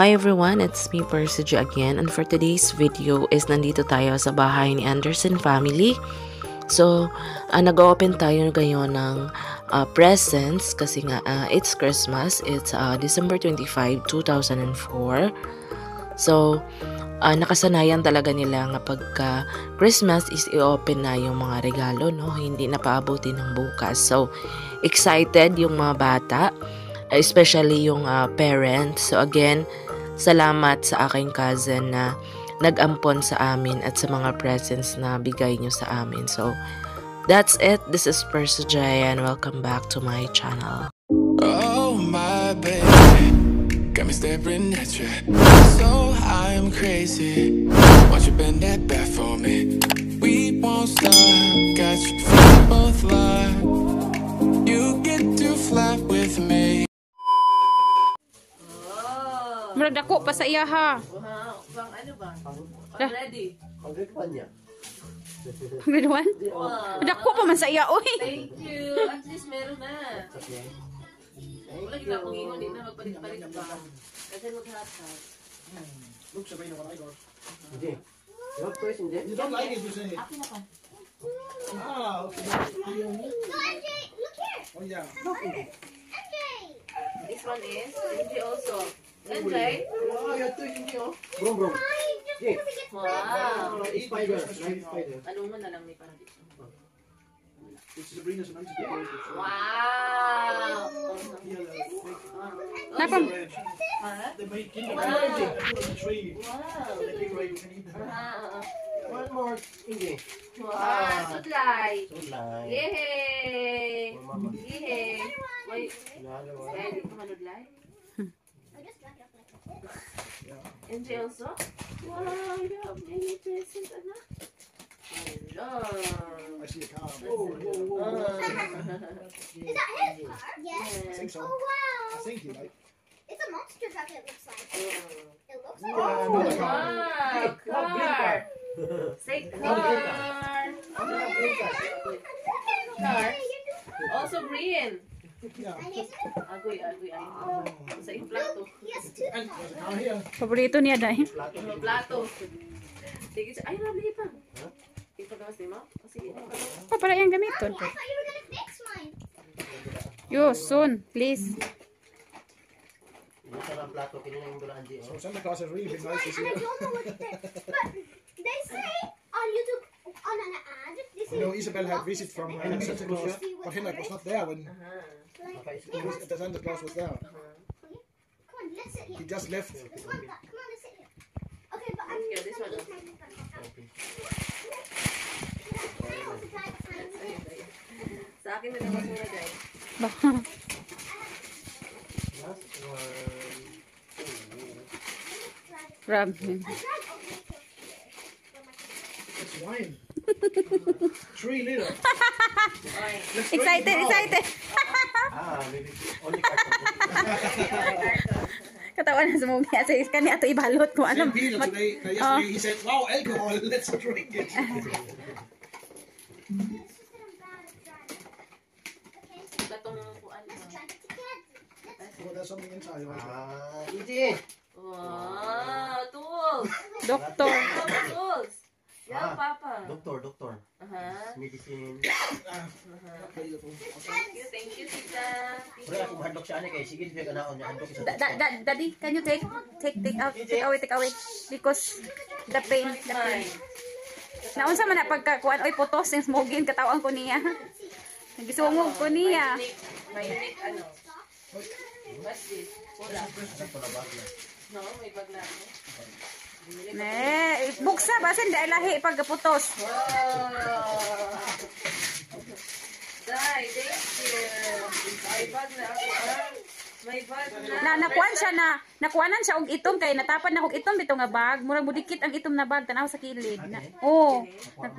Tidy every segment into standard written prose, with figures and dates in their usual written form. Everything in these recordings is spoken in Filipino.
hi everyone, it's me Percy G again, and for today's video is nandito tayo sa bahay ni Anderson family. So, nag-open tayo ngayon ng presents kasi nga it's Christmas. It's December 25, 2004. So, nakasanayan talaga nila nga pagka Christmas is i-open na yung mga regalo, no? Hindi na paabutin ng bukas. So, excited yung mga bata, especially yung parents. So, again, salamat sa aking cousin na nag-ampon sa amin at sa mga presents na bigay nyo sa amin. So, that's it. This is Percy J and welcome back to my channel. Oh my baby, got me staring at you. So I'm crazy. Won't you bend that back for me? We won't stop. Got you feeling both love. You get to fly with me. Murag dako pa sa iya ha. Pang ano ba? Pang ready? Pang grade 1 niya. Grade 1? Dako pa man sa iya, oy. Thank you. At least meron na. Wala kita akong ingon, di na magpalit-palit pa. Kasi maghatag. Look, sabay na wala ikaw. Hindi. Not first, hindi. You don't like it, you say. Akin na pa. Ah, okay. No, MJ, look here. Oh, yeah. MJ. This one is, MJ also. MJ? Oh, you have two, hindi, oh. Brom, brom. Yeah. Wow. Spider. Spider. Ano mo na lang may parang dito. It's Sabrina's and I'm just Wow! Napam. They make king of the tree. Wow! They big right, we can eat that. One more, hindi. Wow! Sudlay! Tulay. Yehey! Yehey! Wait, hindi ko manudlay? MJ also? Wow! You have many presents, anak. I see a car. Whoa, whoa, whoa. Is that his car? Yes. I think so. Oh, wow. I think you like. It's a monster truck, it looks like. It looks like Oh, another car. Wow! Car! Say car! Car? Also green! Yeah. Agoy. Sa yung plato. Yes, two And cars. there's a car here. Paborito niya dahil. Yung plato. Sige, ay, nabili pa. Ipagawas din mo? O sige, ipagawas. Pa para yung gamiton. I thought you were gonna fix mine. Yo, soon, please. So Santa Claus has really been nice this And I year. don't know what it is. But they say on YouTube, on an ad, they say... You know, Isabel had visit from Santa Claus, but Henrik was not there when the Santa Claus was there. Come on, let's sit He here. just left. Come on, let's sit here. Okay, but I'm Yeah, this one. Sa akin na naman muna, guys. Grab. It's wine. 3 liters. Excited. Katawan na sa mga sa iskan ni ato ibalot kung ano. St. Peter today, yesterday he said, wow, alcohol, let's drink it. Batong kuan. Oh, there's something inside. Wow, tools. Doktor. Tools. Yeah, Papa. Doktor. Aha. Medicine. Thank you, Tita. Pero ako handok siya ani kay sige di ka naon niya handok sa. Daddy, can you take away because the pain. Naunsa man na pagkakuan oy putos yung smogin katawan ko niya. Nagisungog ko niya. May unique ano. What's this? Wala. No, may bag na. Buksa basin dahil lahi pagkaputos. Wow. Dai, thank you. May bag na ako. May bag na. Nakuanan siya og itom kay natapan na og itom bito nga bag. Murag mudikit ang itom na bag tanaw sa kilid.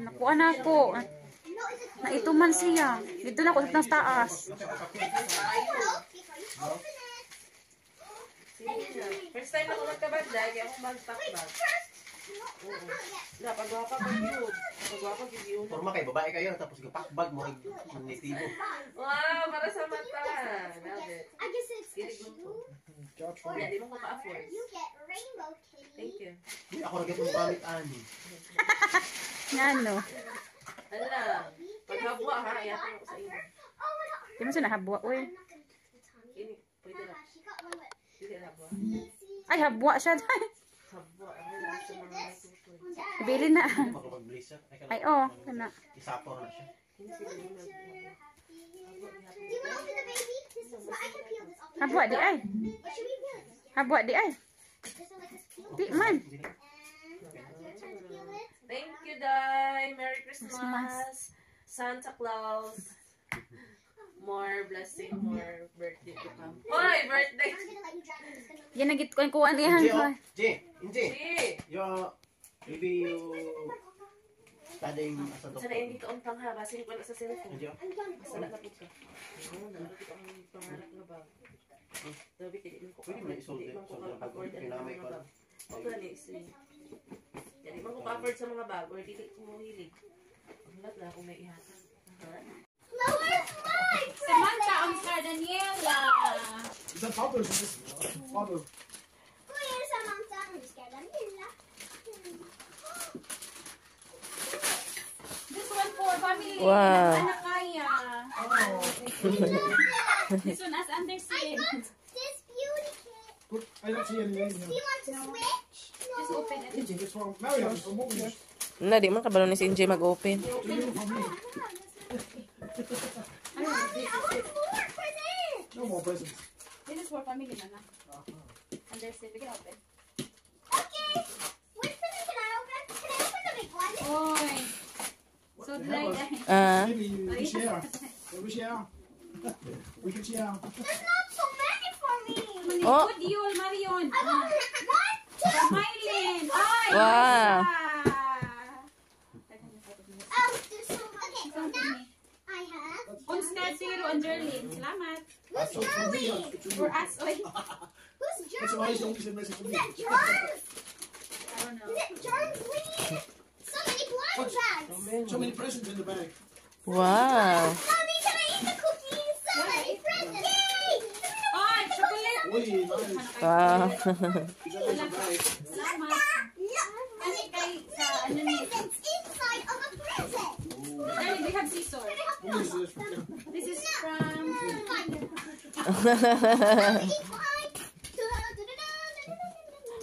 Nakuan ako. Naituman siya. Dito na ko sa taas. First time ako magkabag dahil akong magpakbag. Napagwapa ko yun. Napagwapa ko yun. Forma kay babae kayo tapos gapakbag mo ang magnetibo. Wow, para sa mata. Love it. I guess it's a Kilig mo to. shoe. Charge Or for Di mo ko ka-afford. you get rainbow kitty. Thank you. Di ako na gito mo gamit ani. Ngano? Ano lang. Paghabwa ha, ayatin ko sa iyo. Oh, my God. Di mo siya nahabwa, uy. I'm not gonna touch the tummy. Ini, pwede na. She got one with Pwede na habwa. Ay, habwa siya. Habwa. Ano lang sa mga may tutoy. Bili na. Di ako mag-blazer. Ay, oh. Kana. Isapor na siya. Do you want to open the baby? This is I can peel this off. Habwa di ay. Or should we peel it? Habwa di ay. This one like this peel. Di man. And now it's your turn to peel it. Thank you, Day. Merry Christmas. Christmas. Santa Claus. More blessing, more birthday to come. Hoy, birthday! I'm gonna let you dry. I'm just gonna. Yan nagit ko kuan Inji, iyan. Inji. Si! Yo, maybe you studying as a Sana doctor. hindi ka umpang ha. Basin ko na sa cellphone. Inji, I'm done. Masala na po ka. Oo, nalapit ang pangarap na bag. Sabi, hindi man ko Pwede mo na isolde. Hindi man ko Solde ang bag. ka-afford ang Kinamay mga ko. bag. O gani, si. Hindi man ko ka-afford sa mga bag or dili ko hilig. Ang lahat na kung may ihatag. No, where's my Samantha ang Sir Daniela. Is that Pablo's? Pablo. Where's Samantha? I'm scared. I'm Lila. This one for family. Wow. Anak kaya. This one as Anderson. This beauty kit. Good. I don't see any name Do here. you want to switch? Just open it. It's from Mario. From Morgan. Na, di man kabalo ni si NJ mag-open. Mommy, I want more presents. No more presents. This is for family, Nana. Anderson, we can open. Okay. Which present can I open? Can I open the big one? Oy. So the dry hell? dahil. Maybe we share. Yeah, we share. We can share. There's not so many for me. Oh. Good deal, Marion. I got one, two. Mylin. Ay. Wow. Oh, there's so okay. So now I have. Unstad zero and Jerlyn. Salamat. Who's Jerry? For us, oy. Who's That's why he's Jerry? only sent message to Is me. that germs? I don't know. Is it germs, Lee? So many blind bags. So many presents in the bag. Wow. Mommy, can I eat the cookies? So many presents. Yay! Ay, chocolate. Uy, nice. Wow. Is that in the bag? Salamat. Ani kay sa ano ni. Presents inside of a present. Darling, we have scissors. Who is this? This is from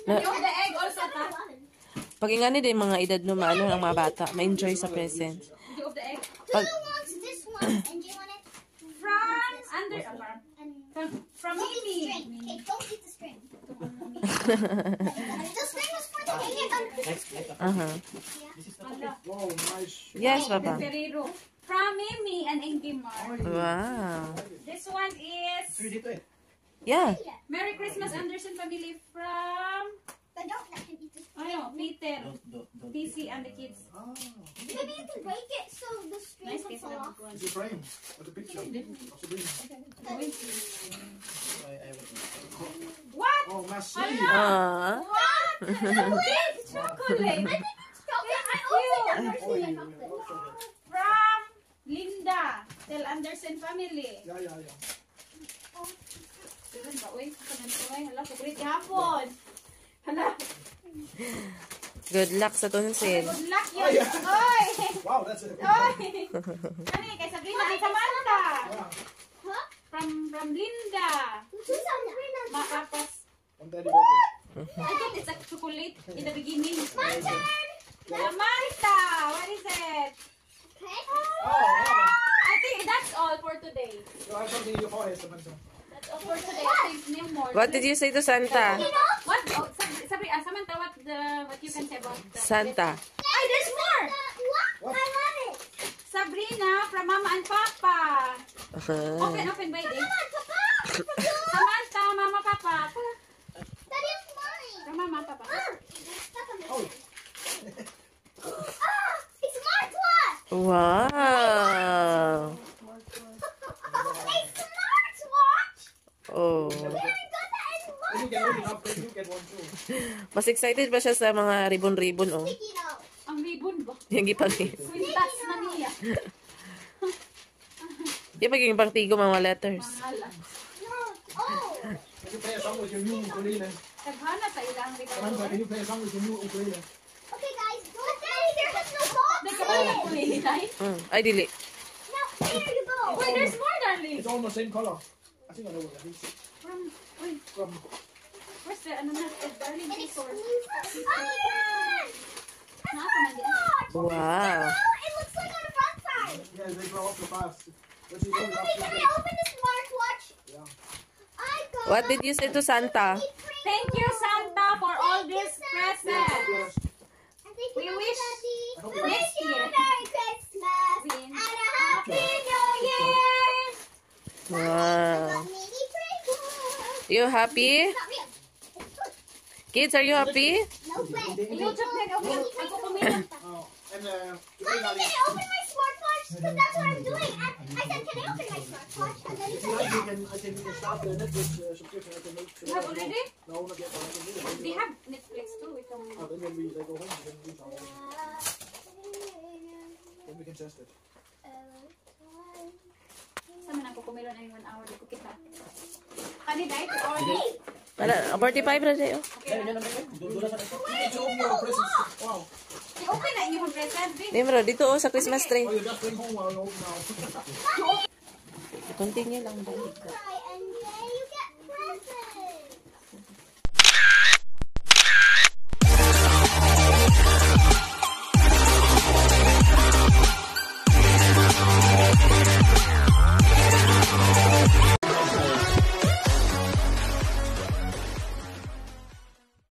you have the egg also, ta? Pag ingani din mga edad no maano ang mga bata, ma-enjoy sa present. You have the egg Do you want this one? And do you want it? from under And from don't eat the Mimi. string. Okay, don't eat the string. The string was for the hanging on Uh-huh. Wow, nice. Yes, Papa. Ferrero. From Mimi and Ingimar. Wow. This one is dito eh. Yeah. Merry Christmas Anderson family from But don't let him eat the string. ano, Peter, Don't. PC and the kids. Ah, Maybe you can break it so the string Nice can case fall na off. it's a frame with a picture of Sabrina. What? Oh, merci. Ah. What? Chocolate! Chocolate! I think it's chocolate. I opened the Oh, first you- chocolate. From Linda, Tel Anderson family. Yeah, yeah, yeah. Diyan ba, uy? Kanan ko, uy. Hala, chocolate hapon. Hala, Good luck sa tonsil. good luck yun. Oy! Wow, that's it. Oy! Kani, kay Sabrina and Samantha. Yeah. Huh? From Linda. Who's Sabrina? Matapos. On Daddy birthday. I thought it's a chocolate in the beginning. My turn. Samantha, what is it? Okay. Oh, yeah. I think that's all for today. You have something in your forehead, Samantha. That's all for today. I think no more. What did you say to Santa? You know? What? Oh, Samantha, what you can say about the Santa. Ay, there's more. What? I love it. Sabrina from Mama and Papa. Open, wait. Come on, Papa. Samantha, Mama, Papa. That is mine. From Mama, Papa. Oh, Ah, it's smartwatch. Wow. A smartwatch. Oh. Where I got that in when you get old enough, then you get one too. Mas excited ba siya sa mga ribbon-ribbon, oh? Sticky note. Ang ribbon ba? Yung gipag- Quintas na niya. yung pagiging pang tigo mga letters. Mahala. No. Oh. Can you play a song with your new ukulele? Taghana sa ilang Samantha, can you play a song with your new ukulele? Okay, guys. But Daddy, there has no box. Ay, dili. Now, there you go. Wait, there's more, darling. It's all the same color. I think I know what that is. Wait, From where's the, ano na, darling, An resource? exclusive onion. Wow. Oh, it looks like on the front side. yeah, they grow up so fast. Let's see, don't Okay, can I open the smartwatch? Yeah. I got What did you say to Santa? Thank you, Santa, for all this presents. And thank We you, wish Daddy. hope We wish you a Merry Christmas Win. and a Happy New Year. Wow. Mini Pringles. You happy? Not real. Kids, are you happy? No way. YouTube din, okay. Ako kumita. Oh, and Can I open my smartwatch? Because that's what I'm doing. I said, can I open my smartwatch? And then you said, yeah. I can start the Netflix subscription. I can make You have already? No, not yet. But I can do it. They have Netflix too. Itong, Then when we go home, we can do something. Then we can test it. saan man ako kumilon ay 1 hour. Di ko kita. Kani, dahil ko already. Wala, 45 na tayo. Okay na. It's all your presents. Wow. Okay na inyong present. Di bro, dito oh, sa Christmas tree. Oh, you just bring home while open now. Continue lang ba? Cry and yeah, you get presents.